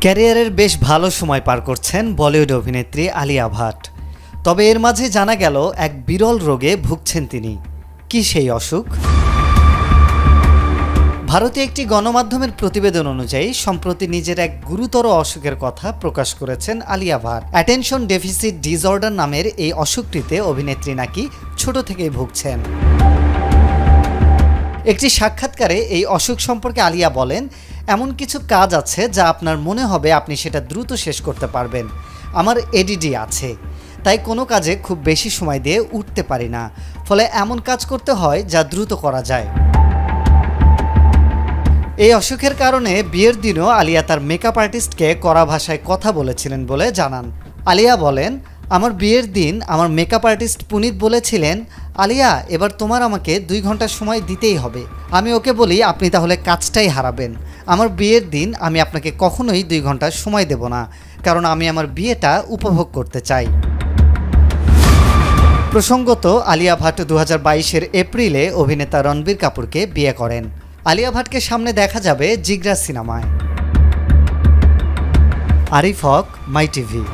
ক্যারিয়ারের বেশ ভালো সময় পার করছেন বলিউড অভিনেত্রী আলিয়া ভাট। তবে এর মাঝে জানা গেল এক বিরল রোগে ভুগছেন তিনি। কি সেই অসুখ? ভারতীয় একটি গণমাধ্যমের প্রতিবেদন অনুযায়ী সম্প্রতি নিজের এক গুরুতর অসুখের কথা প্রকাশ করেছেন Alia Bhatt. Attention deficit disorder নামের এই অসুখটিতে অভিনেত্রী নাকি ছোট থেকেই ভুগছেন। একটি সাক্ষাৎকারে এই অসুখ সম্পর্কে আলিয়া বলেন, এমন কিছু কাজ আছে যা আপনার মনে হবে আপনি সেটা দ্রুত শেষ করতে পারবেন। আমার এডিডি আছে, তাই কোনো কাজে খুব বেশি সময় দিয়ে উঠতে পারি না, ফলে এমন কাজ করতে হয় যা দ্রুত করা যায়। এই অসুখের কারণে বিয়ের দিনও আলিয়া তার মেকআপ আর্টিস্টকে কড়া ভাষায় কথা বলেছিলেন বলে জানান। আলিয়া বলেন, আমার বিয়ের দিন আমার মেকআপ আর্টিস্ট পুনিত বলেছিলেন, আলিয়া এবার তোমার আমাকে 2 ঘন্টা সময় দিতেই হবে। আমি ওকে বলি, আপনি তাহলে কাজটাই হারাবেন। আমার বিয়ের দিন আমি আপনাকে কখনোই 2 ঘন্টা সময় দেব না, কারণ আমি আমার বিয়েটা উপভোগ করতে চাই। প্রসঙ্গত, আলিয়া ভাট 2022-এর এপ্রিলে অভিনেতা রণবীর কাপুরকে বিয়ে করেন। আলিয়া ভাটকে সামনে দেখা যাবে জিগরা সিনেমায়। আরিফ হক, মাই টিভি।